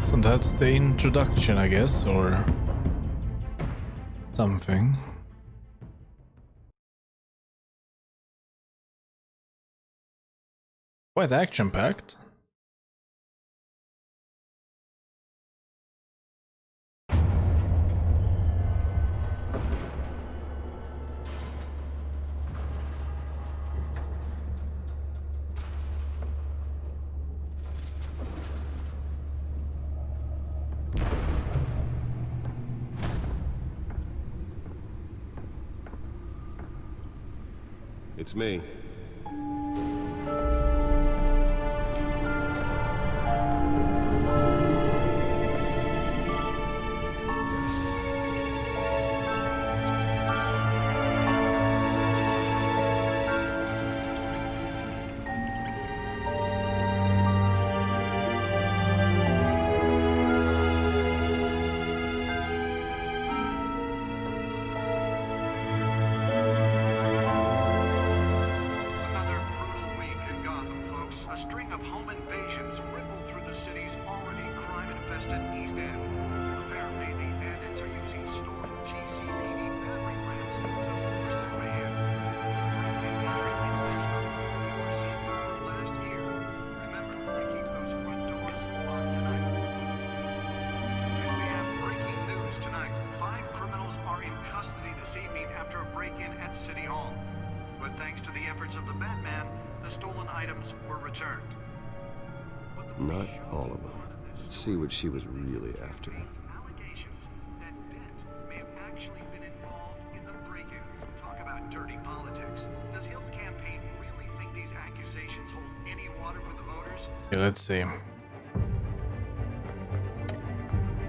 So that's the introduction, I guess, or something. Quite action-packed. It's me. Not all of them. Let's see what she was really after. Allegations that Dent may have actually been involved in the break-in. Talk about dirty politics. Does Hill's campaign really think these accusations hold any water with the voters? Okay, let's see.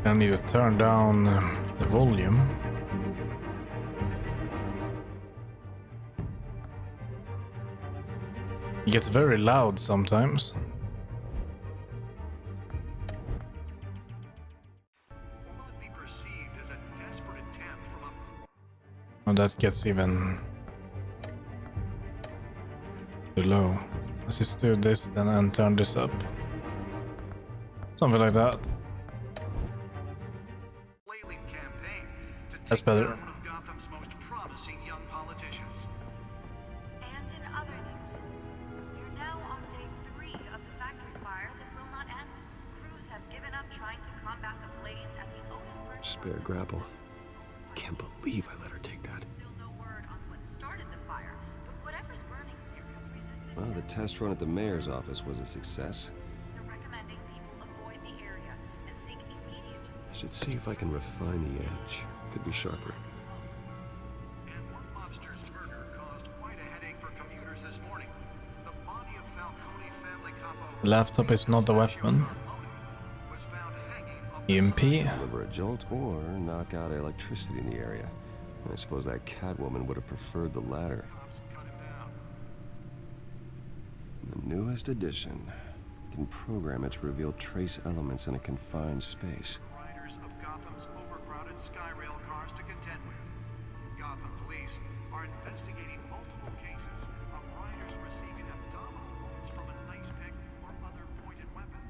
I need to turn down the volume. It gets very loud sometimes. And that gets even too low. Let's just do this then and turn this up. Something like that. That's better. One of Gotham's most promising young politicians. And in other news, we're now on day 3 of the factory fire that will not end. Crews have given up trying to combat the blaze at the Otisburg. Spare grapple. Can't believe I let her take that. Still no word on what started the fire, but whatever's burning there has resisted. Well, the test run at the mayor's office was a success. They're recommending people avoid the area and seek immediate. I should see if I can refine the edge. Could be sharper. And one mobster's murder caused quite a headache for commuters this morning. The body of Falcone family capo. Laptop is not a weapon. Was found hanging up EMP. Deliver a jolt or knock out electricity in the area. I suppose that Catwoman would have preferred the latter. cops cut him down. The newest edition can program it to reveal trace elements in a confined space. Riders of Gotham's overcrowded Skyrail cars to contend with. Gotham police are investigating multiple cases of riders receiving abdominal wounds from an ice pick or other pointed weapon.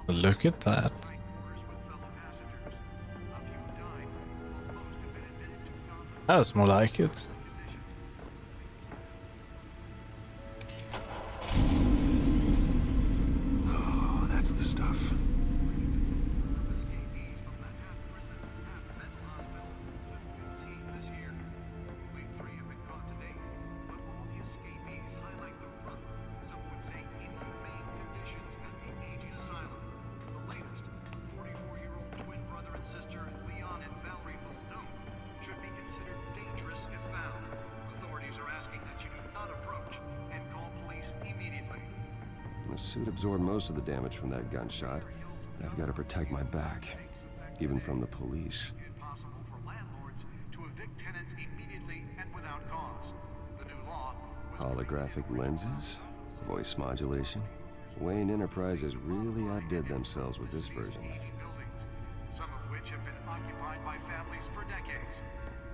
While Look at that. fight orders with fellow passengers. A few died, while most have been admitted to Gotham That's more like it. condition. Oh, that's the stuff. Escapees from the half-prison, half-mental hospital to 15 this year. Only 3 have been caught to date, but all the escapees highlight the rough, some would say inhumane conditions at the aging asylum. The latest, 44-year-old twin brother and sister Leon and Valerie Muldoon should be considered dangerous if found. Authorities are asking that you do not approach and call police immediately. The suit absorbed most of the damage from that gunshot, but I've got to protect my back, even from the police. Impossible for landlords to evict tenants immediately and without cause. The new law was Holographic lenses, voice modulation. Wayne Enterprises really outdid themselves with this version. aging buildings, some of which have been occupied by families for decades.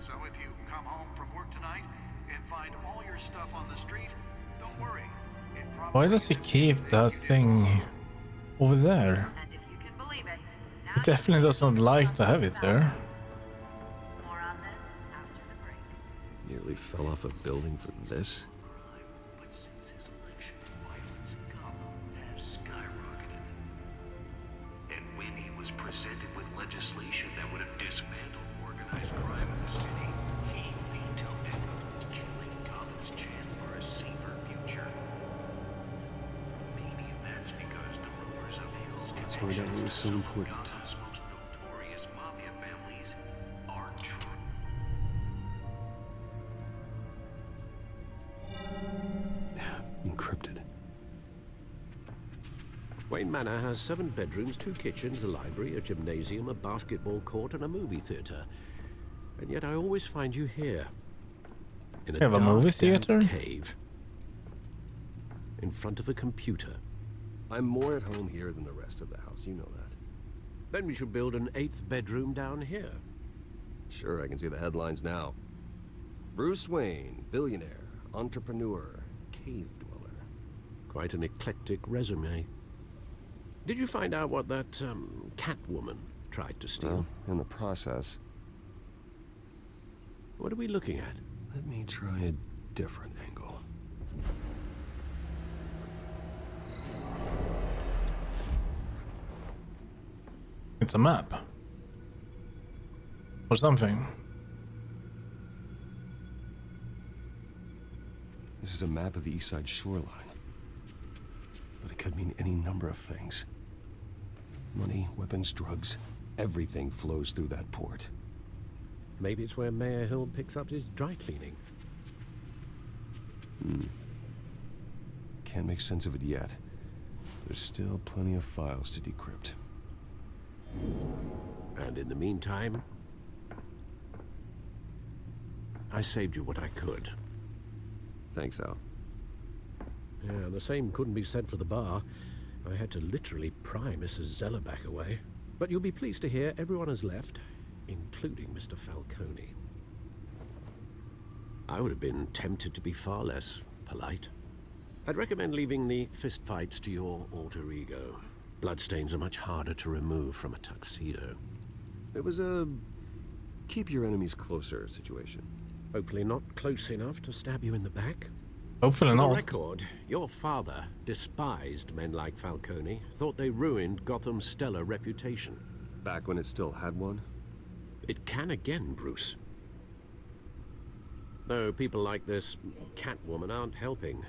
So if you come home from work tonight and find all your stuff on the street, don't worry. It probably Why does he keep that thing over there? And if you can believe it, It definitely doesn't like to have it there. More on this after the break. Nearly fell off a building for this? But since his election, violence in Gotham has skyrocketed. And when he was presented with legislation that would have dismantled organized crime in the city, he vetoed it, killing Gotham's chance for a safer future. Maybe that's because the rumors of Hill's That's why that connections was to so some of important. Gotham's most notorious mafia families are true. Encrypted. Wayne Manor has 7 bedrooms, 2 kitchens, a library, a gymnasium, a basketball court, and a movie theater. And yet I always find you here. In have a movie dark, damp theater? cave. In front of a computer. I'm more at home here than the rest of the house, you know that. Then we should build an 8th bedroom down here. Sure, I can see the headlines now. Bruce Wayne, billionaire, entrepreneur, cave dweller. Quite an eclectic resume. Did you find out what that, Catwoman tried to steal? Well, in the process, What are we looking at? let me try a different angle. It's a map. Or something. This is a map of the East Side shoreline. But it could mean any number of things. Money, weapons, drugs, everything flows through that port. Maybe it's where Mayor Hill picks up his dry cleaning. Can't make sense of it yet. There's still plenty of files to decrypt. And in the meantime, I saved you what I could. Thanks, Al. Yeah, the same couldn't be said for the bar. I had to literally pry Mrs. Zellerback away. But you'll be pleased to hear everyone has left, including Mr. Falcone. I would have been tempted to be far less polite. I'd recommend leaving the fistfights to your alter ego. Bloodstains are much harder to remove from a tuxedo. It was a keep your enemies closer situation. Hopefully not close enough to stab you in the back. Hopefully For the not. record, your father despised men like Falcone, thought they ruined Gotham's stellar reputation. Back when it still had one? It can again, Bruce. Though people like this Catwoman aren't helping.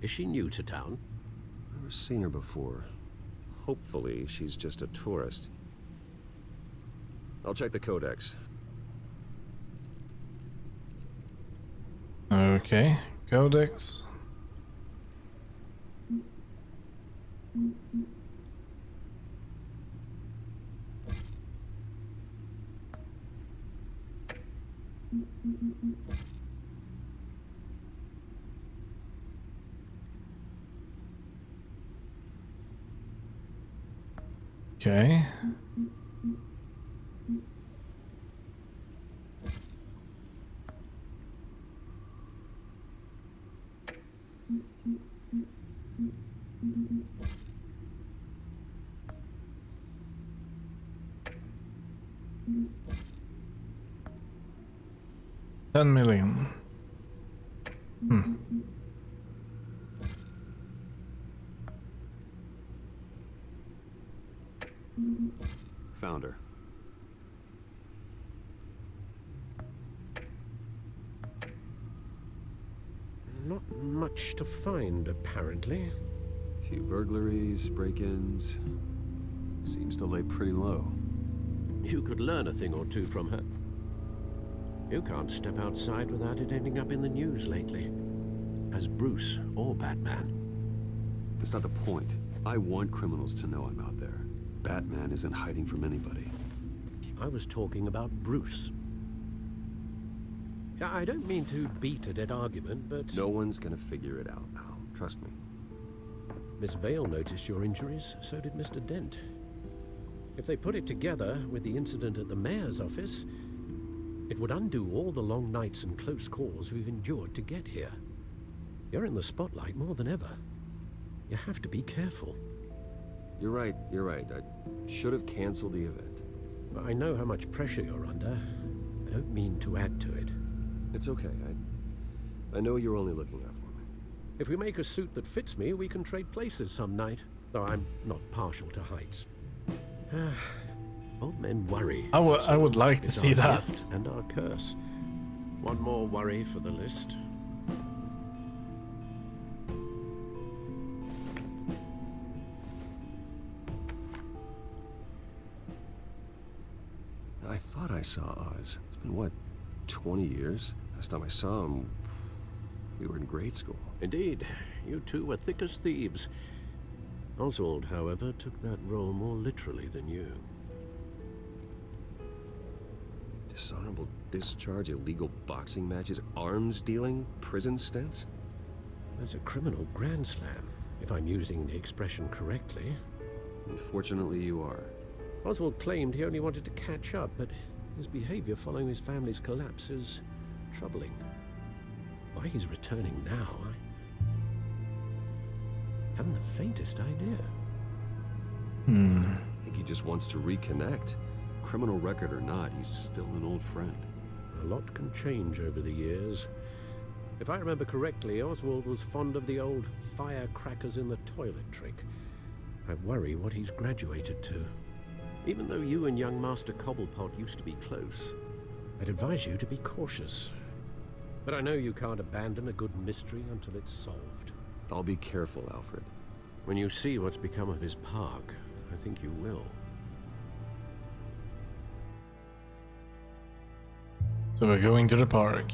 Is she new to town? Never seen her before. Hopefully, she's just a tourist. I'll check the codex. Okay. Codex. Okay. $10 million. Found her. Not much to find, apparently. Few burglaries, break-ins. Seems to lay pretty low. You could learn a thing or two from her. You can't step outside without it ending up in the news lately. As Bruce or Batman. That's not the point. I want criminals to know I'm out there. Batman isn't hiding from anybody. I was talking about Bruce. I don't mean to beat a dead argument, but... No one's gonna figure it out, Al. Trust me. Miss Vale noticed your injuries, so did Mr. Dent. If they put it together with the incident at the mayor's office, it would undo all the long nights and close calls we've endured to get here. You're in the spotlight more than ever. You have to be careful. You're right. I should have canceled the event. I know how much pressure you're under. I don't mean to add to it. It's okay. I know you're only looking out for me. If we make a suit that fits me, we can trade places some night. Though I'm not partial to heights. Old men worry. I would like to It's see our that. gift and our curse. One more worry for the list. I thought I saw Oz. It's been, what, 20 years? Last time I saw him, we were in grade school. Indeed, you two were thick as thieves. Oswald, however, took that role more literally than you. Dishonorable discharge, illegal boxing matches, arms dealing, prison stints? That's a criminal grand slam, if I'm using the expression correctly. Unfortunately, you are. Oswald claimed he only wanted to catch up, but his behavior following his family's collapse is troubling. Why he's returning now, I haven't the faintest idea. I think he just wants to reconnect. Criminal record or not, he's still an old friend. A lot can change over the years. If I remember correctly, Oswald was fond of the old firecrackers in the toilet trick. I worry what he's graduated to. Even though you and young Master Cobblepot used to be close, I'd advise you to be cautious. But I know you can't abandon a good mystery until it's solved. I'll be careful, Alfred. When you see what's become of his park, I think you will. So we're going to the park.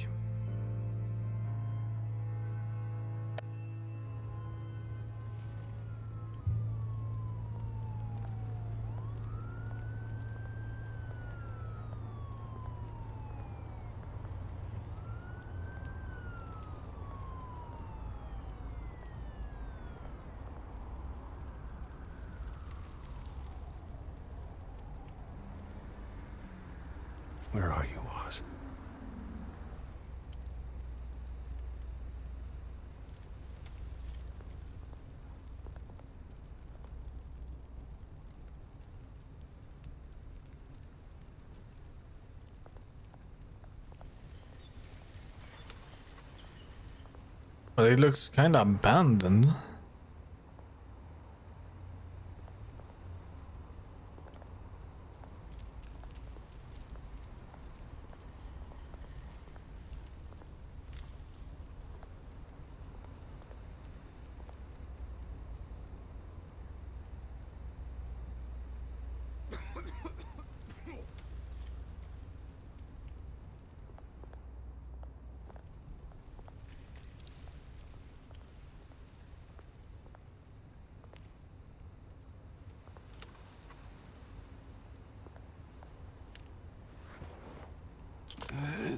Where are you, Oz? But it looks kind of abandoned.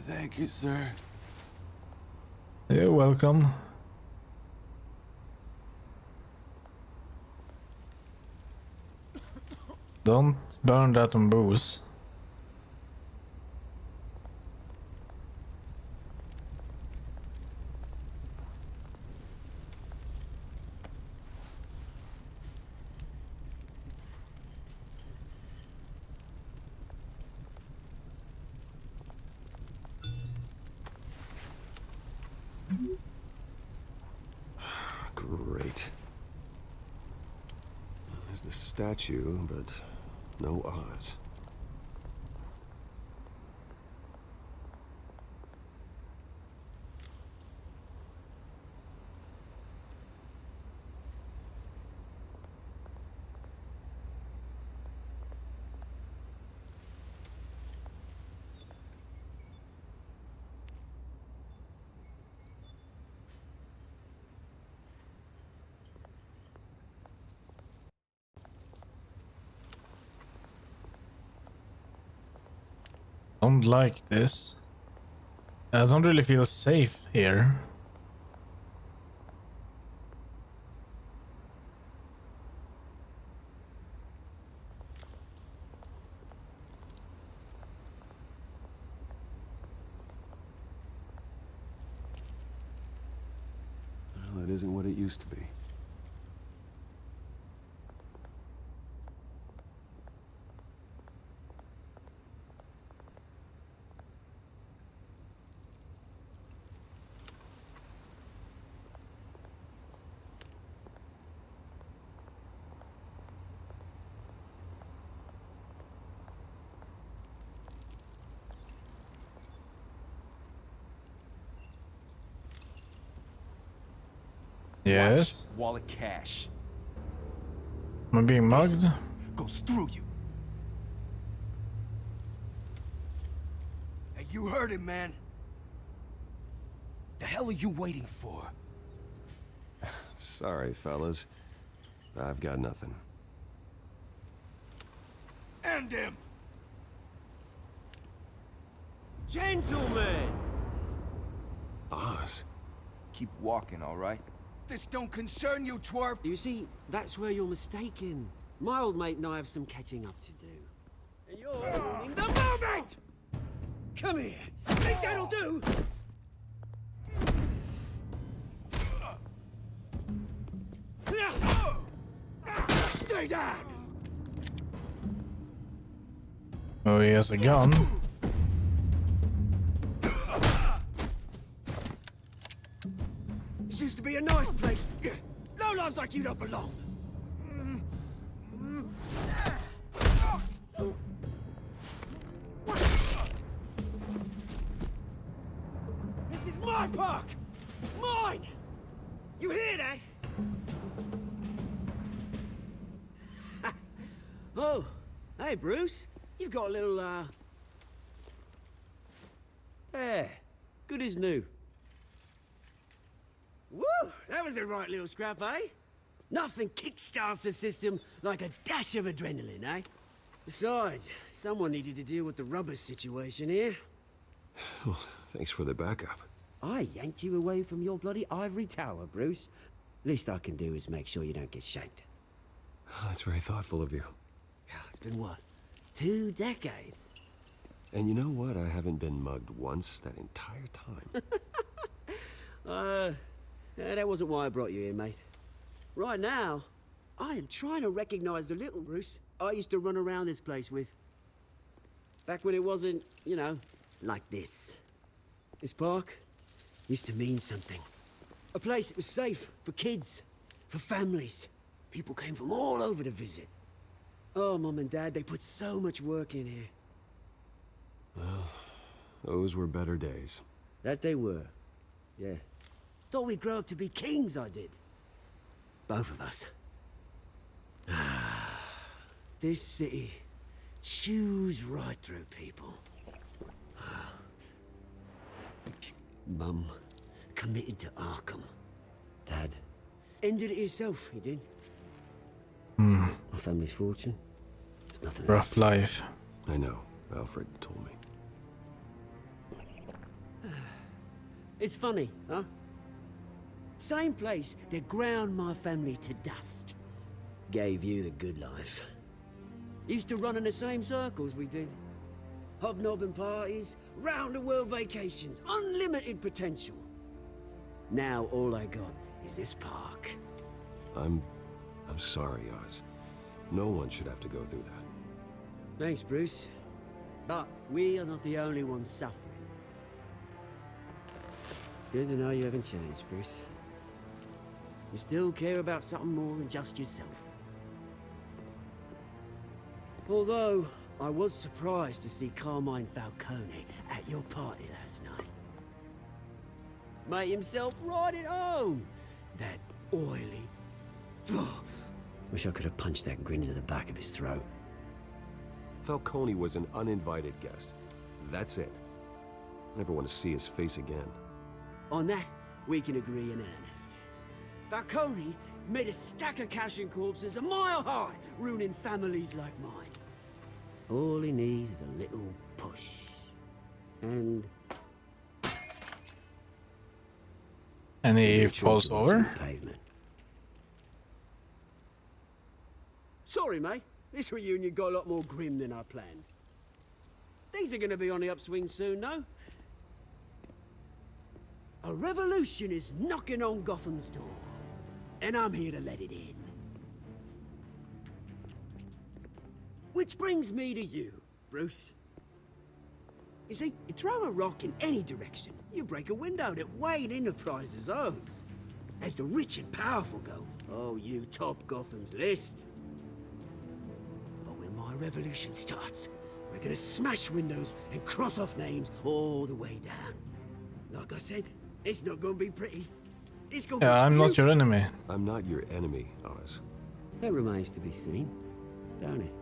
Thank you, sir. You're welcome. Don't burn that on booze. Great. There's the statue, but no Oz. Don't like this. I don't really feel safe here. Well, it isn't what it used to be. Yes. Watch, wall of cash. Am I being mugged? Goes through you. Hey, you heard him, man. The hell are you waiting for? Sorry, fellas. I've got nothing. End him! Gentlemen! Oz. Keep walking, all right? This don't concern you, twerp! You see, that's where you're mistaken. My old mate and I have some catching up to do. And you're ruining the moment! Come here. Think that'll do? Stay down! Oh, he has a gun. This used to be a nice place. Lowlifes like you don't belong. This is my park! Mine! You hear that? Oh, hey Bruce. You've got a little, there. Good as new. Woo! That was a right little scrap, eh? Nothing kickstarts the system like a dash of adrenaline, eh? Besides, someone needed to deal with the rubber situation here. Thanks for the backup. I yanked you away from your bloody ivory tower, Bruce. Least I can do is make sure you don't get shanked. That's very thoughtful of you. It's been what? 2 decades? And you know what? I haven't been mugged once that entire time. That wasn't why I brought you here, mate. Right now, I am trying to recognize the little Bruce I used to run around this place with. Back when it wasn't, you know, like this. This park used to mean something. A place that was safe for kids, for families. People came from all over to visit. Oh, Mum and Dad, they put so much work in here. Well, those were better days. That they were. Yeah. Thought we'd grow up to be kings, I did. Both of us. This city chews right through people. Mum committed to Arkham. Dad ended it himself, he did. My family's fortune. There's nothing Rough life. I know. Alfred told me. It's funny, huh? Same place that ground my family to dust. Gave you the good life. Used to run in the same circles we did. Hobnobbing parties, round-the-world vacations, unlimited potential. Now all I got is this park. I'm sorry, Oz. No one should have to go through that. Thanks, Bruce. But we are not the only ones suffering. Good to know you haven't changed, Bruce. You still care about something more than just yourself. Although, I was surprised to see Carmine Falcone at your party last night. Made himself right at home. That oily... Wish I could have punched that grin into the back of his throat. Falcone was an uninvited guest. That's it. Never want to see his face again. On that, we can agree in earnest. Falcone made a stack of cashing corpses a mile high, ruining families like mine. All he needs is a little push. And... He falls over? Pavement. Sorry, mate. This reunion got a lot more grim than I planned. Things are gonna be on the upswing soon, no? A revolution is knocking on Gotham's door. And I'm here to let it in. Which brings me to you, Bruce. You see, you throw a rock in any direction, you break a window that Wayne Enterprises owns. As the rich and powerful go, oh, you top Gotham's list. But when my revolution starts, we're gonna smash windows and cross off names all the way down. Like I said, it's not gonna be pretty. It's gonna Yeah, be I'm not your enemy. I'm not your enemy, Oz. That remains to be seen, don't it?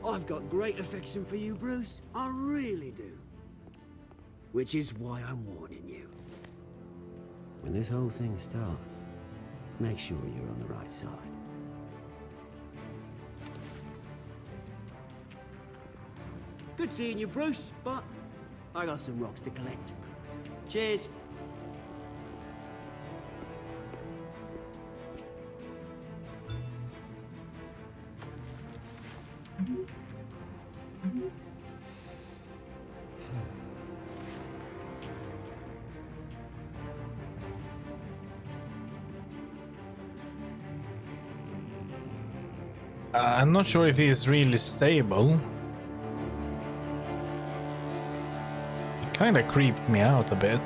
I've got great affection for you, Bruce. I really do. Which is why I'm warning you. When this whole thing starts, make sure you're on the right side. Good seeing you, Bruce, but I got some rocks to collect. Cheers. I'm not sure if he is really stable. He kind of creeped me out a bit.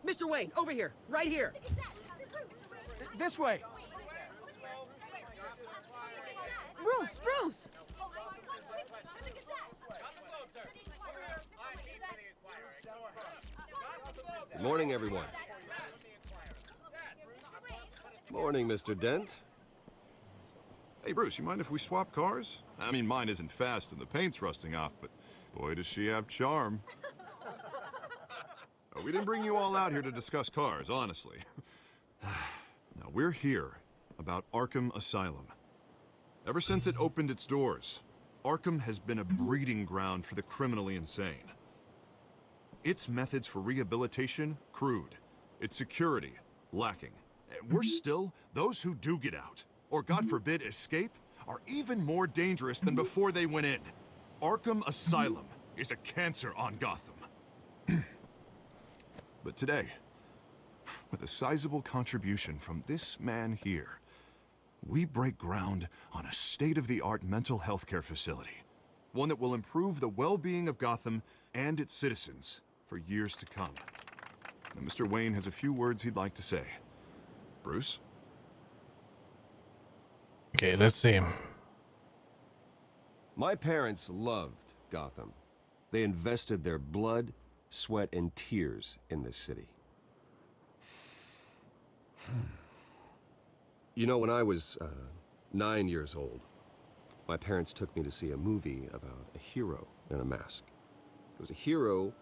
Mr. Wayne, over here, right here. This way. Bruce! Good morning, everyone. Morning, Mr. Dent. Hey, Bruce, you mind if we swap cars? I mean, mine isn't fast and the paint's rusting off, but boy, does she have charm. We didn't bring you all out here to discuss cars, honestly. Now, we're here about Arkham Asylum. Ever since it opened its doors, Arkham has been a breeding ground for the criminally insane. Its methods for rehabilitation, crude. Its security, lacking. And worse still, those who do get out, or God forbid, escape, are even more dangerous than before they went in. Arkham Asylum is a cancer on Gotham. But today, with a sizable contribution from this man here, we break ground on a state-of-the-art mental health care facility. One that will improve the well-being of Gotham and its citizens for years to come. Now, Mr. Wayne has a few words he'd like to say. Bruce? Okay, let's see. My parents loved Gotham. They invested their blood, sweat, and tears in this city. You know, when I was 9 years old, my parents took me to see a movie about a hero in a mask. It was a hero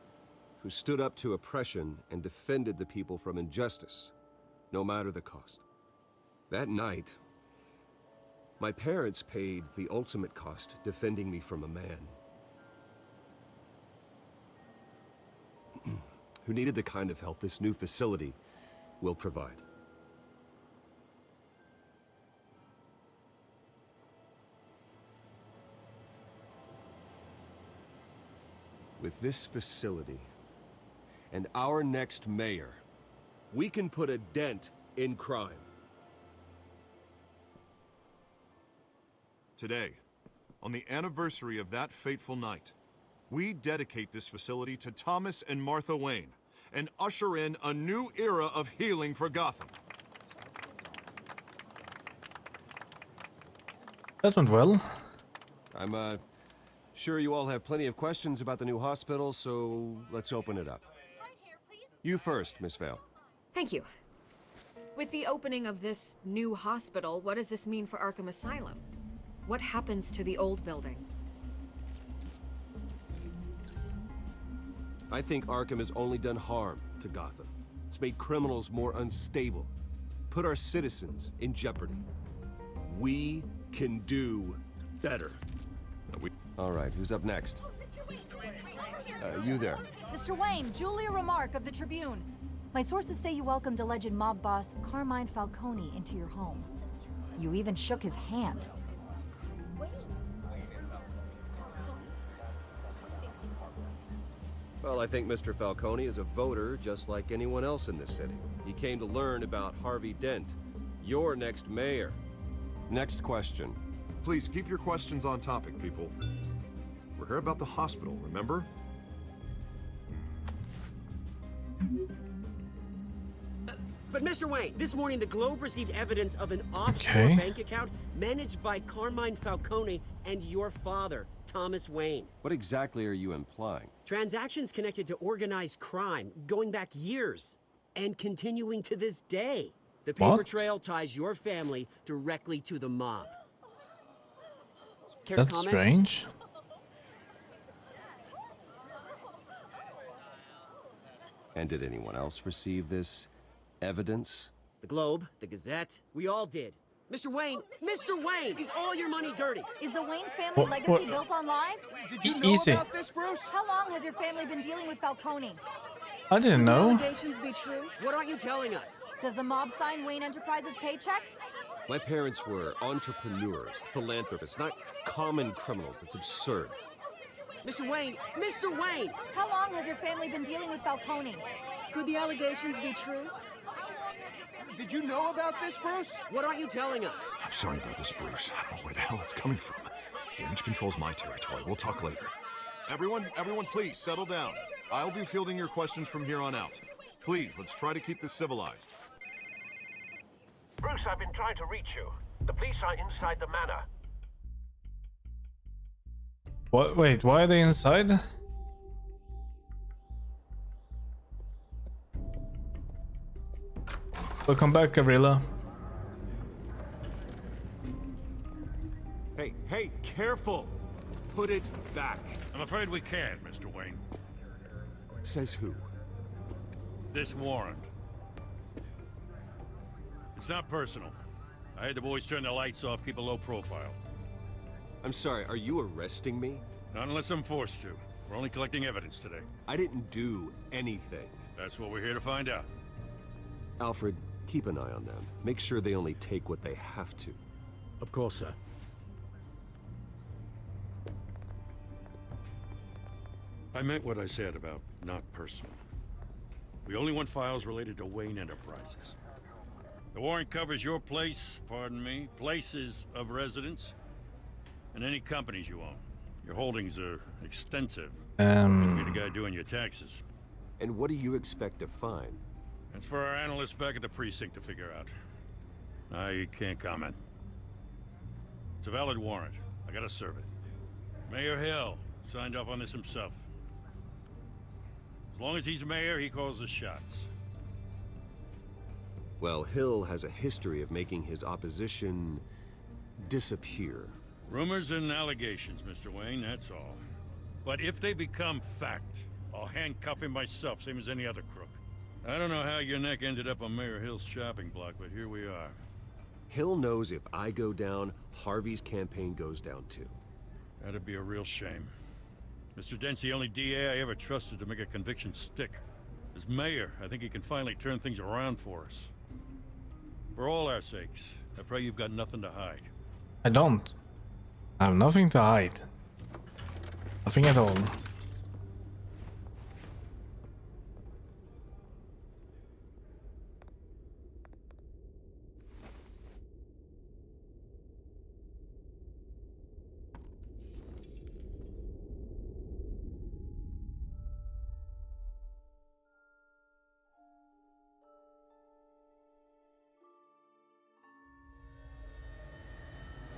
who stood up to oppression and defended the people from injustice, no matter the cost. That night, my parents paid the ultimate cost defending me from a man who needed the kind of help this new facility will provide. With this facility and our next mayor, we can put a dent in crime. Today, on the anniversary of that fateful night, we dedicate this facility to Thomas and Martha Wayne and usher in a new era of healing for Gotham. That went well. I'm sure you all have plenty of questions about the new hospital, so let's open it up. You first, Miss Vale. Thank you. With the opening of this new hospital, what does this mean for Arkham Asylum? What happens to the old building? I think Arkham has only done harm to Gotham. It's made criminals more unstable, put our citizens in jeopardy. We can do better. All right, who's up next? You there. Mr. Wayne, Julia Remark of the Tribune. My sources say you welcomed alleged mob boss Carmine Falcone into your home. You even shook his hand. Well, I think Mr. Falcone is a voter just like anyone else in this city. He came to learn about Harvey Dent, your next mayor. Next question. Please keep your questions on topic, people. We're here about the hospital, remember? But Mr. Wayne, this morning the Globe received evidence of an offshore Okay. bank account managed by Carmine Falcone and your father, Thomas Wayne. What exactly are you implying? Transactions connected to organized crime going back years and continuing to this day. The paper What? trail ties your family directly to the mob. Care to That's comment? strange. And did anyone else receive this evidence? The Globe, the Gazette, we all did. Mr. Wayne, is all your money dirty? Is the Wayne family legacy built on lies? Did you know Easy. about this, Bruce? How long has your family been dealing with Falcone? I didn't know. Allegations be true? What aren't you telling us? Does the mob sign Wayne Enterprises paychecks? My parents were entrepreneurs, philanthropists, not common criminals. It's absurd. Mr. Wayne! How long has your family been dealing with Falcone? Could the allegations be true? Did you know about this, Bruce? What aren't you telling us? I'm sorry about this, Bruce. I don't know where the hell it's coming from. Damage control's my territory. We'll talk later. Everyone, please, settle down. I'll be fielding your questions from here on out. Please, let's try to keep this civilized. Bruce, I've been trying to reach you. The police are inside the manor. What? Wait, why are they inside? Welcome back, Gorilla. Hey, careful! Put it back. I'm afraid we can't, Mr. Wayne. Says who? This warrant. It's not personal. I had the boys turn the lights off, keep a low profile. I'm sorry, are you arresting me? Not unless I'm forced to. We're only collecting evidence today. I didn't do anything. That's what we're here to find out. Alfred, keep an eye on them. Make sure they only take what they have to. Of course, sir. I meant what I said about not personal. We only want files related to Wayne Enterprises. The warrant covers your place, pardon me, places of residence, and any companies you own. Your holdings are extensive. You're the guy doing your taxes. And what do you expect to find? That's for our analysts back at the precinct to figure out. I can't comment. It's a valid warrant. I gotta serve it. Mayor Hill signed off on this himself. As long as he's mayor, he calls the shots. Well, Hill has a history of making his opposition disappear. Rumors and allegations, Mr. Wayne, that's all. But if they become fact, I'll handcuff him myself, same as any other crook. I don't know how your neck ended up on Mayor Hill's shopping block, but here we are. Hill knows if I go down, Harvey's campaign goes down too. That'd be a real shame. Mr. Dent's the only DA I ever trusted to make a conviction stick. As mayor, I think he can finally turn things around for us. For all our sakes, I pray you've got nothing to hide. I don't. I have nothing to hide. Nothing at all.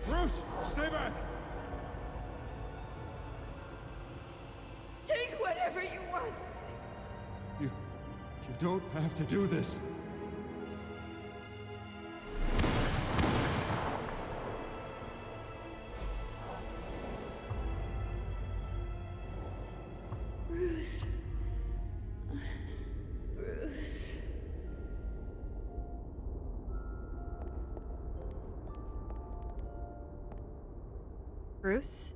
Bruce, stay back! Take whatever you want. You don't have to do this. Bruce. Bruce. Bruce?